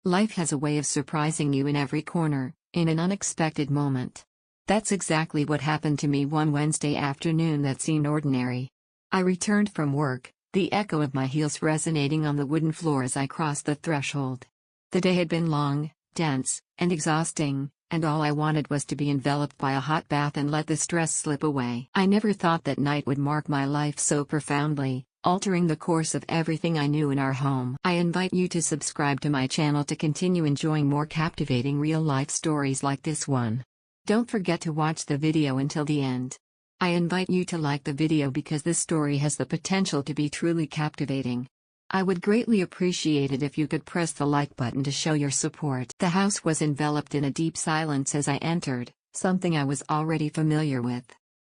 Life has a way of surprising you in every corner, in an unexpected moment. That's exactly what happened to me one Wednesday afternoon that seemed ordinary. I returned from work, the echo of my heels resonating on the wooden floor as I crossed the threshold. The day had been long, dense, and exhausting, and all I wanted was to be enveloped by a hot bath and let the stress slip away. I never thought that night would mark my life so profoundly, altering the course of everything I knew in our home. I invite you to subscribe to my channel to continue enjoying more captivating real-life stories like this one. Don't forget to watch the video until the end. I invite you to like the video because this story has the potential to be truly captivating. I would greatly appreciate it if you could press the like button to show your support. The house was enveloped in a deep silence as I entered, something I was already familiar with.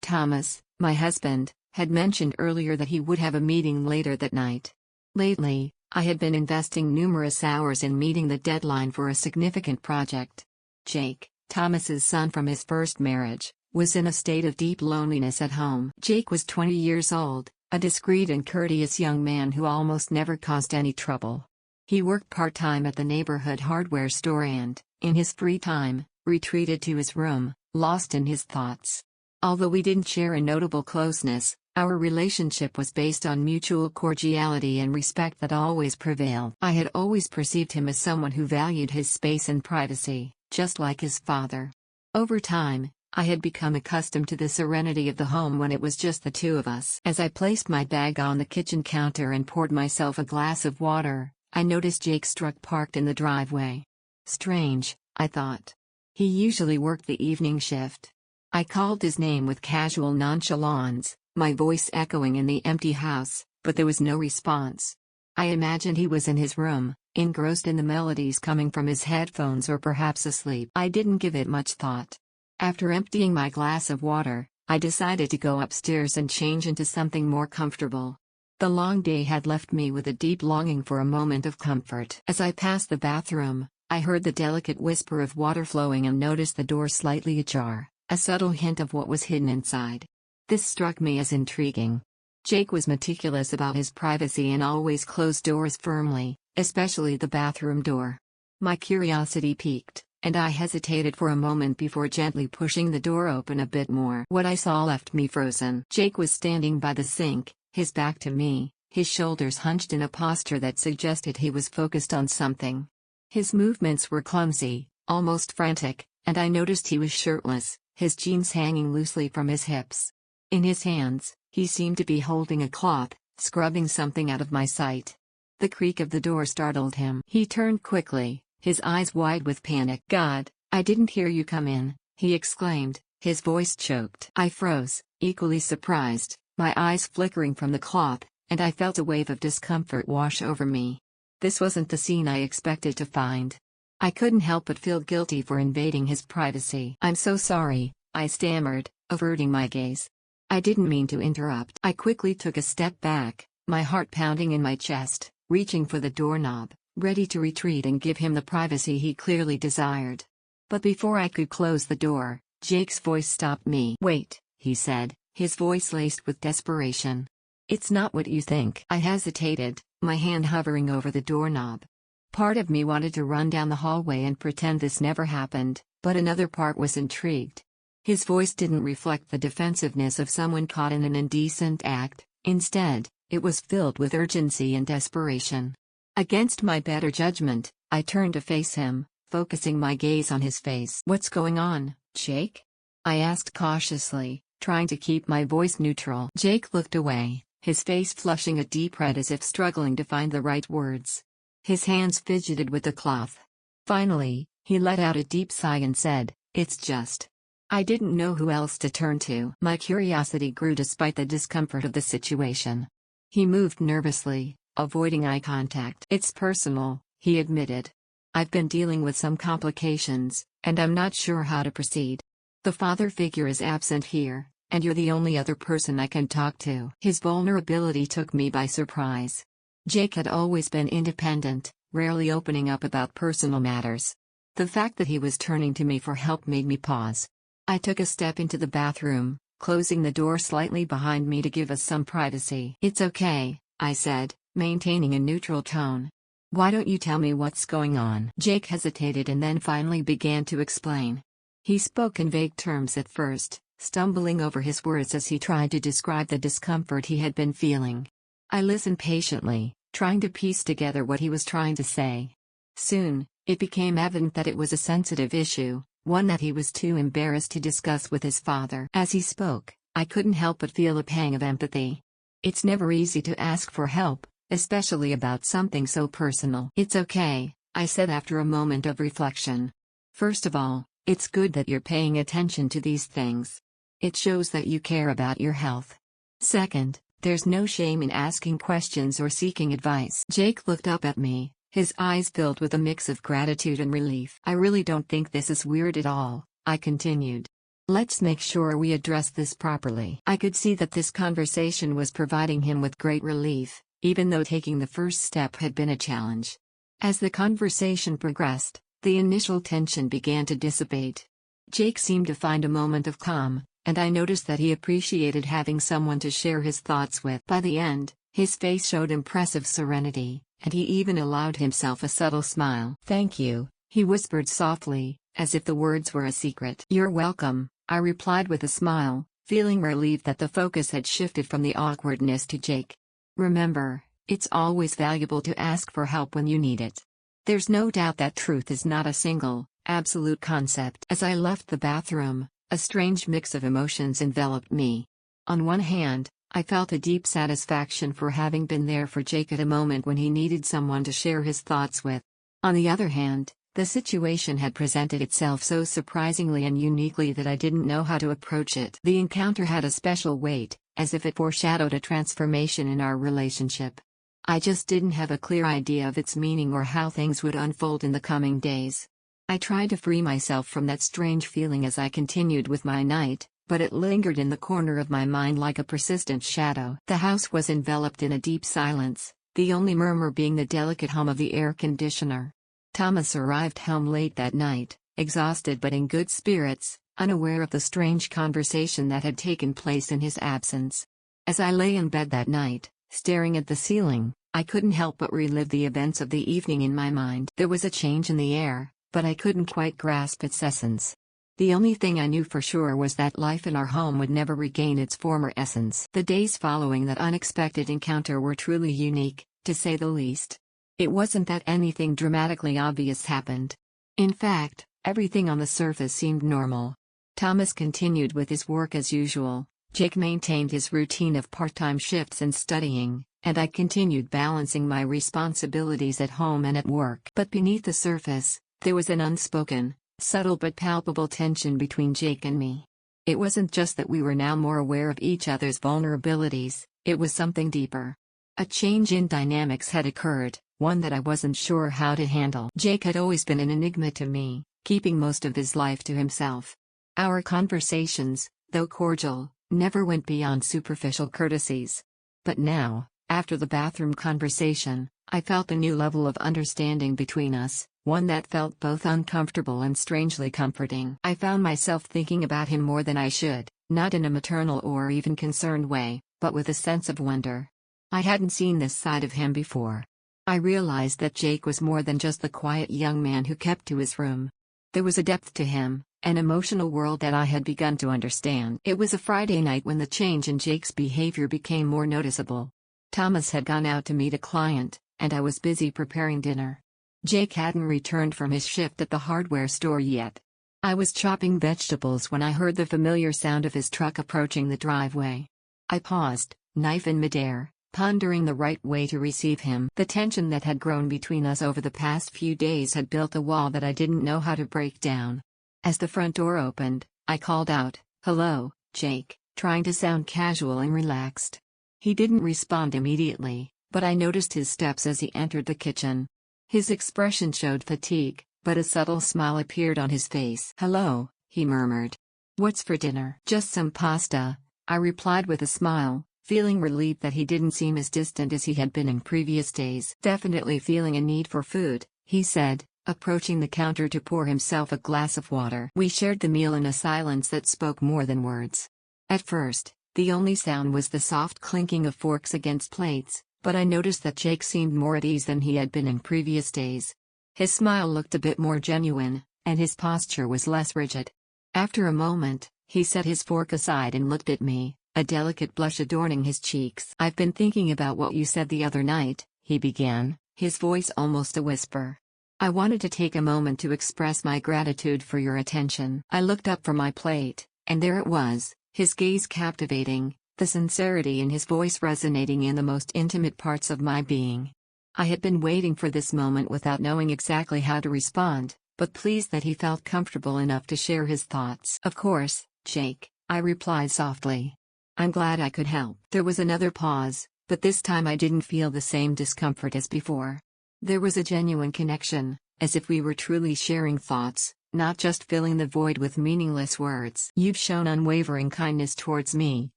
Thomas, my husband, had mentioned earlier that he would have a meeting later that night. Lately, I had been investing numerous hours in meeting the deadline for a significant project. Jake, Thomas's son from his first marriage, was in a state of deep loneliness at home. Jake was 20 years old, a discreet and courteous young man who almost never caused any trouble. He worked part-time at the neighborhood hardware store and, in his free time, retreated to his room, lost in his thoughts. Although we didn't share a notable closeness, our relationship was based on mutual cordiality and respect that always prevailed. I had always perceived him as someone who valued his space and privacy, just like his father. Over time, I had become accustomed to the serenity of the home when it was just the two of us. As I placed my bag on the kitchen counter and poured myself a glass of water, I noticed Jake's truck parked in the driveway. Strange, I thought. He usually worked the evening shift. I called his name with casual nonchalance, my voice echoing in the empty house, but there was no response. I imagined he was in his room, engrossed in the melodies coming from his headphones or perhaps asleep. I didn't give it much thought. After emptying my glass of water, I decided to go upstairs and change into something more comfortable. The long day had left me with a deep longing for a moment of comfort. As I passed the bathroom, I heard the delicate whisper of water flowing and noticed the door slightly ajar, a subtle hint of what was hidden inside. This struck me as intriguing. Jake was meticulous about his privacy and always closed doors firmly, especially the bathroom door. My curiosity piqued, and I hesitated for a moment before gently pushing the door open a bit more. What I saw left me frozen. Jake was standing by the sink, his back to me, his shoulders hunched in a posture that suggested he was focused on something. His movements were clumsy, almost frantic, and I noticed he was shirtless, his jeans hanging loosely from his hips. In his hands, he seemed to be holding a cloth, scrubbing something out of my sight. The creak of the door startled him. He turned quickly, his eyes wide with panic. "God, I didn't hear you come in," he exclaimed, his voice choked. I froze, equally surprised, my eyes flickering from the cloth, and I felt a wave of discomfort wash over me. This wasn't the scene I expected to find. I couldn't help but feel guilty for invading his privacy. "I'm so sorry," I stammered, averting my gaze. "I didn't mean to interrupt." I quickly took a step back, my heart pounding in my chest, reaching for the doorknob, ready to retreat and give him the privacy he clearly desired. But before I could close the door, Jake's voice stopped me. "Wait," he said, his voice laced with desperation. "It's not what you think." I hesitated, my hand hovering over the doorknob. Part of me wanted to run down the hallway and pretend this never happened, but another part was intrigued. His voice didn't reflect the defensiveness of someone caught in an indecent act, instead, it was filled with urgency and desperation. Against my better judgment, I turned to face him, focusing my gaze on his face. "What's going on, Jake?" I asked cautiously, trying to keep my voice neutral. Jake looked away, his face flushing a deep red as if struggling to find the right words. His hands fidgeted with the cloth. Finally, he let out a deep sigh and said, "It's just..." I didn't know who else to turn to. My curiosity grew despite the discomfort of the situation. He moved nervously, avoiding eye contact. "It's personal," he admitted. "I've been dealing with some complications, and I'm not sure how to proceed. The father figure is absent here, and you're the only other person I can talk to." His vulnerability took me by surprise. Jake had always been independent, rarely opening up about personal matters. The fact that he was turning to me for help made me pause. I took a step into the bathroom, closing the door slightly behind me to give us some privacy. "It's okay," I said, maintaining a neutral tone. Why don't you tell me what's going on? Jake hesitated and then finally began to explain. He spoke in vague terms at first, stumbling over his words as he tried to describe the discomfort he had been feeling. I listened patiently, trying to piece together what he was trying to say. Soon, it became evident that it was a sensitive issue, one that he was too embarrassed to discuss with his father. As he spoke, I couldn't help but feel a pang of empathy. It's never easy to ask for help, especially about something so personal. It's okay, I said after a moment of reflection. First of all, it's good that you're paying attention to these things. It shows that you care about your health. Second, there's no shame in asking questions or seeking advice. Jake looked up at me, his eyes filled with a mix of gratitude and relief. I really don't think this is weird at all, I continued. Let's make sure we address this properly. I could see that this conversation was providing him with great relief, even though taking the first step had been a challenge. As the conversation progressed, the initial tension began to dissipate. Jake seemed to find a moment of calm, and I noticed that he appreciated having someone to share his thoughts with. By the end, his face showed impressive serenity, and he even allowed himself a subtle smile. "Thank you," he whispered softly, as if the words were a secret. "You're welcome," I replied with a smile, feeling relieved that the focus had shifted from the awkwardness to Jake. Remember, it's always valuable to ask for help when you need it. There's no doubt that truth is not a single, absolute concept. As I left the bathroom, a strange mix of emotions enveloped me. On one hand, I felt a deep satisfaction for having been there for Jake at a moment when he needed someone to share his thoughts with. On the other hand, the situation had presented itself so surprisingly and uniquely that I didn't know how to approach it. The encounter had a special weight, as if it foreshadowed a transformation in our relationship. I just didn't have a clear idea of its meaning or how things would unfold in the coming days. I tried to free myself from that strange feeling as I continued with my night, but it lingered in the corner of my mind like a persistent shadow. The house was enveloped in a deep silence, the only murmur being the delicate hum of the air conditioner. Thomas arrived home late that night, exhausted but in good spirits, unaware of the strange conversation that had taken place in his absence. As I lay in bed that night, staring at the ceiling, I couldn't help but relive the events of the evening in my mind. There was a change in the air, but I couldn't quite grasp its essence. The only thing I knew for sure was that life in our home would never regain its former essence. The days following that unexpected encounter were truly unique, to say the least. It wasn't that anything dramatically obvious happened. In fact, everything on the surface seemed normal. Thomas continued with his work as usual, Jake maintained his routine of part-time shifts and studying, and I continued balancing my responsibilities at home and at work. But beneath the surface, there was an unspoken, subtle but palpable tension between Jake and me. It wasn't just that we were now more aware of each other's vulnerabilities, it was something deeper. A change in dynamics had occurred, one that I wasn't sure how to handle. Jake had always been an enigma to me, keeping most of his life to himself. Our conversations, though cordial, never went beyond superficial courtesies. But now, after the bathroom conversation, I felt a new level of understanding between us, one that felt both uncomfortable and strangely comforting. I found myself thinking about him more than I should, not in a maternal or even concerned way, but with a sense of wonder. I hadn't seen this side of him before. I realized that Jake was more than just the quiet young man who kept to his room. There was a depth to him, an emotional world that I had begun to understand. It was a Friday night when the change in Jake's behavior became more noticeable. Thomas had gone out to meet a client, and I was busy preparing dinner. Jake hadn't returned from his shift at the hardware store yet. I was chopping vegetables when I heard the familiar sound of his truck approaching the driveway. I paused, knife in midair, pondering the right way to receive him. The tension that had grown between us over the past few days had built a wall that I didn't know how to break down. As the front door opened, I called out, "Hello, Jake," trying to sound casual and relaxed. He didn't respond immediately, but I noticed his steps as he entered the kitchen. His expression showed fatigue, but a subtle smile appeared on his face. "Hello," he murmured. "What's for dinner?" "Just some pasta," I replied with a smile, feeling relieved that he didn't seem as distant as he had been in previous days. "Definitely feeling a need for food," he said, approaching the counter to pour himself a glass of water. We shared the meal in a silence that spoke more than words. At first, the only sound was the soft clinking of forks against plates, but I noticed that Jake seemed more at ease than he had been in previous days. His smile looked a bit more genuine, and his posture was less rigid. After a moment, he set his fork aside and looked at me, a delicate blush adorning his cheeks. "I've been thinking about what you said the other night," he began, his voice almost a whisper. "I wanted to take a moment to express my gratitude for your attention." I looked up from my plate, and there it was, his gaze captivating, the sincerity in his voice resonating in the most intimate parts of my being. I had been waiting for this moment without knowing exactly how to respond, but pleased that he felt comfortable enough to share his thoughts. "Of course, Jake," I replied softly. "I'm glad I could help." There was another pause, but this time I didn't feel the same discomfort as before. There was a genuine connection, as if we were truly sharing thoughts, not just filling the void with meaningless words. "You've shown unwavering kindness towards me,"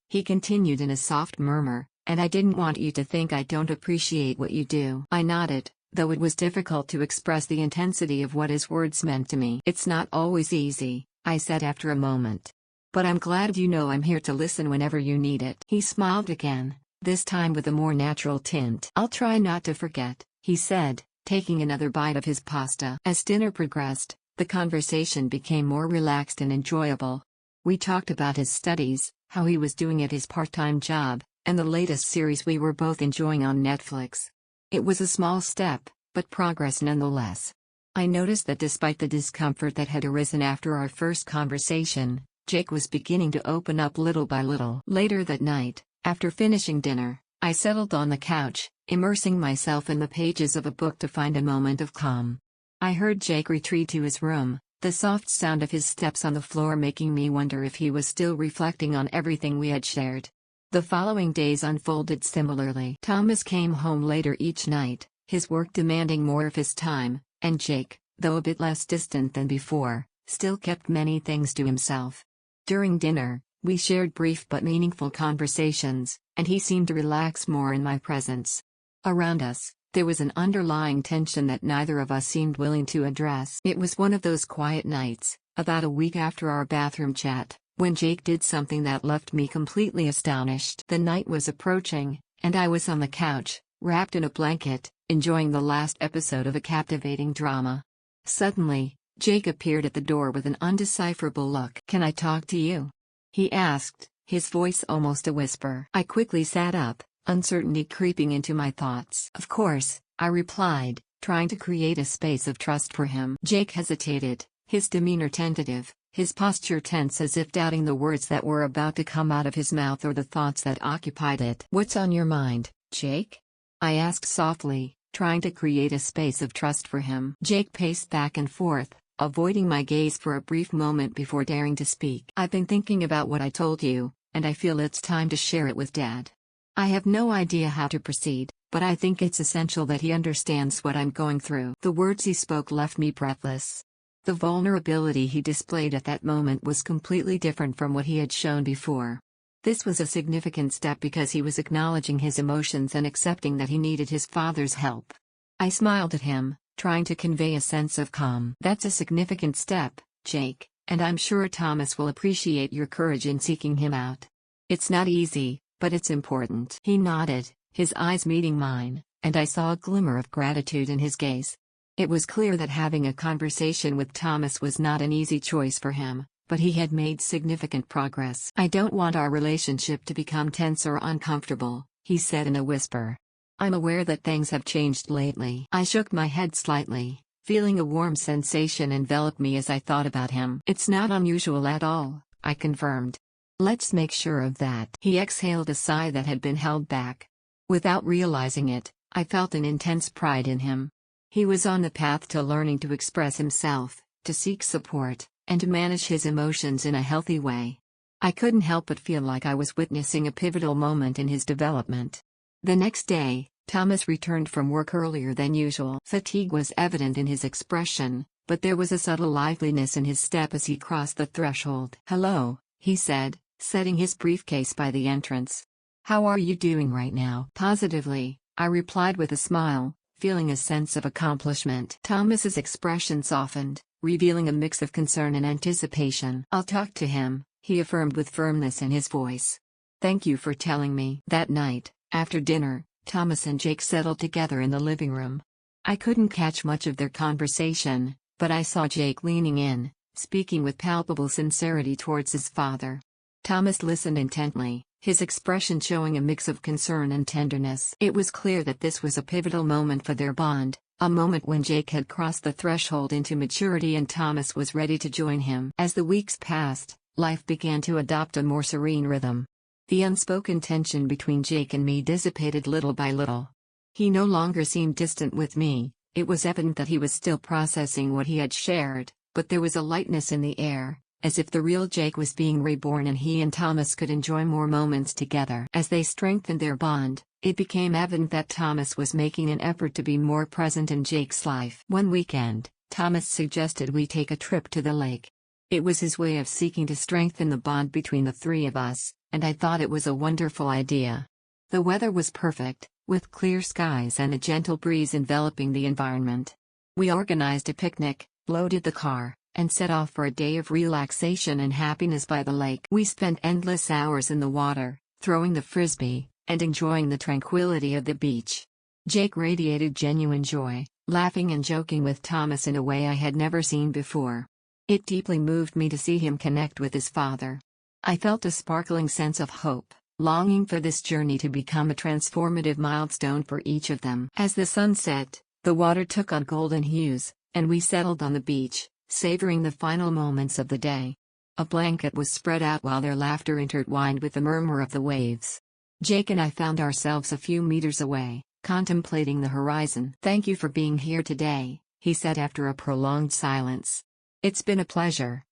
he continued in a soft murmur, "and I didn't want you to think I don't appreciate what you do." I nodded, though it was difficult to express the intensity of what his words meant to me. "It's not always easy," I said after a moment. "But I'm glad you know I'm here to listen whenever you need it." He smiled again, this time with a more natural tint. "I'll try not to forget," he said, taking another bite of his pasta. As dinner progressed, the conversation became more relaxed and enjoyable. We talked about his studies, how he was doing at his part-time job, and the latest series we were both enjoying on Netflix. It was a small step, but progress nonetheless. I noticed that despite the discomfort that had arisen after our first conversation, Jake was beginning to open up little by little. Later that night, after finishing dinner, I settled on the couch, immersing myself in the pages of a book to find a moment of calm. I heard Jake retreat to his room, the soft sound of his steps on the floor making me wonder if he was still reflecting on everything we had shared. The following days unfolded similarly. Thomas came home later each night, his work demanding more of his time, and Jake, though a bit less distant than before, still kept many things to himself. During dinner, we shared brief but meaningful conversations, and he seemed to relax more in my presence. Around us, there was an underlying tension that neither of us seemed willing to address. It was one of those quiet nights, about a week after our bathroom chat, when Jake did something that left me completely astonished. The night was approaching, and I was on the couch, wrapped in a blanket, enjoying the last episode of a captivating drama. Suddenly, Jake appeared at the door with an undecipherable look. "Can I talk to you?" he asked, his voice almost a whisper. I quickly sat up, uncertainty creeping into my thoughts. "Of course," I replied, trying to create a space of trust for him. Jake hesitated, his demeanor tentative, his posture tense as if doubting the words that were about to come out of his mouth or the thoughts that occupied it. "What's on your mind, Jake?" I asked softly, trying to create a space of trust for him. Jake paced back and forth, avoiding my gaze for a brief moment before daring to speak. "I've been thinking about what I told you, and I feel it's time to share it with Dad. I have no idea how to proceed, but I think it's essential that he understands what I'm going through." The words he spoke left me breathless. The vulnerability he displayed at that moment was completely different from what he had shown before. This was a significant step because he was acknowledging his emotions and accepting that he needed his father's help. I smiled at him, trying to convey a sense of calm. "That's a significant step, Jake, and I'm sure Thomas will appreciate your courage in seeking him out. It's not easy, but it's important." He nodded, his eyes meeting mine, and I saw a glimmer of gratitude in his gaze. It was clear that having a conversation with Thomas was not an easy choice for him, but he had made significant progress. "I don't want our relationship to become tense or uncomfortable," he said in a whisper. "I'm aware that things have changed lately." I shook my head slightly, feeling a warm sensation envelop me as I thought about him. "It's not unusual at all," I confirmed. "Let's make sure of that." He exhaled a sigh that had been held back. Without realizing it, I felt an intense pride in him. He was on the path to learning to express himself, to seek support, and to manage his emotions in a healthy way. I couldn't help but feel like I was witnessing a pivotal moment in his development. The next day, Thomas returned from work earlier than usual. Fatigue was evident in his expression, but there was a subtle liveliness in his step as he crossed the threshold. "Hello," he said, setting his briefcase by the entrance. "How are you doing right now?" "Positively," I replied with a smile, feeling a sense of accomplishment. Thomas's expression softened, revealing a mix of concern and anticipation. "I'll talk to him," he affirmed with firmness in his voice. "Thank you for telling me." That night, after dinner, Thomas and Jake settled together in the living room. I couldn't catch much of their conversation, but I saw Jake leaning in, speaking with palpable sincerity towards his father. Thomas listened intently, his expression showing a mix of concern and tenderness. It was clear that this was a pivotal moment for their bond, a moment when Jake had crossed the threshold into maturity and Thomas was ready to join him. As the weeks passed, life began to adopt a more serene rhythm. The unspoken tension between Jake and me dissipated little by little. He no longer seemed distant with me. It was evident that he was still processing what he had shared, but there was a lightness in the air, as if the real Jake was being reborn and he and Thomas could enjoy more moments together. As they strengthened their bond, it became evident that Thomas was making an effort to be more present in Jake's life. One weekend, Thomas suggested we take a trip to the lake. It was his way of seeking to strengthen the bond between the three of us, and I thought it was a wonderful idea. The weather was perfect, with clear skies and a gentle breeze enveloping the environment. We organized a picnic, loaded the car, and set off for a day of relaxation and happiness by the lake. We spent endless hours in the water, throwing the frisbee, and enjoying the tranquility of the beach. Jake radiated genuine joy, laughing and joking with Thomas in a way I had never seen before. It deeply moved me to see him connect with his father. I felt a sparkling sense of hope, longing for this journey to become a transformative milestone for each of them. As the sun set, the water took on golden hues, and we settled on the beach, savoring the final moments of the day. A blanket was spread out while their laughter intertwined with the murmur of the waves. Jake and I found ourselves a few meters away, contemplating the horizon. "Thank you for being here today," he said after a prolonged silence. "It's been a pleasure,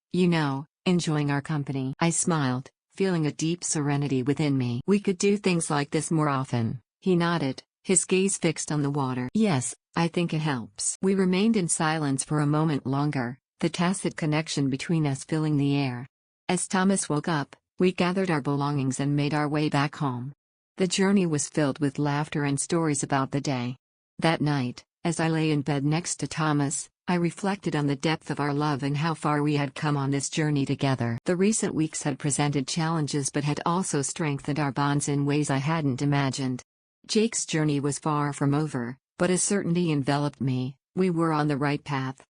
enjoying our company." I smiled, feeling a deep serenity within me. "We could do things like this more often," he nodded, his gaze fixed on the water. "Yes, I think it helps." We remained in silence for a moment longer, the tacit connection between us filling the air. As Thomas woke up, we gathered our belongings and made our way back home. The journey was filled with laughter and stories about the day. That night, as I lay in bed next to Thomas, I reflected on the depth of our love and how far we had come on this journey together. The recent weeks had presented challenges but had also strengthened our bonds in ways I hadn't imagined. Jake's journey was far from over, but a certainty enveloped me: we were on the right path.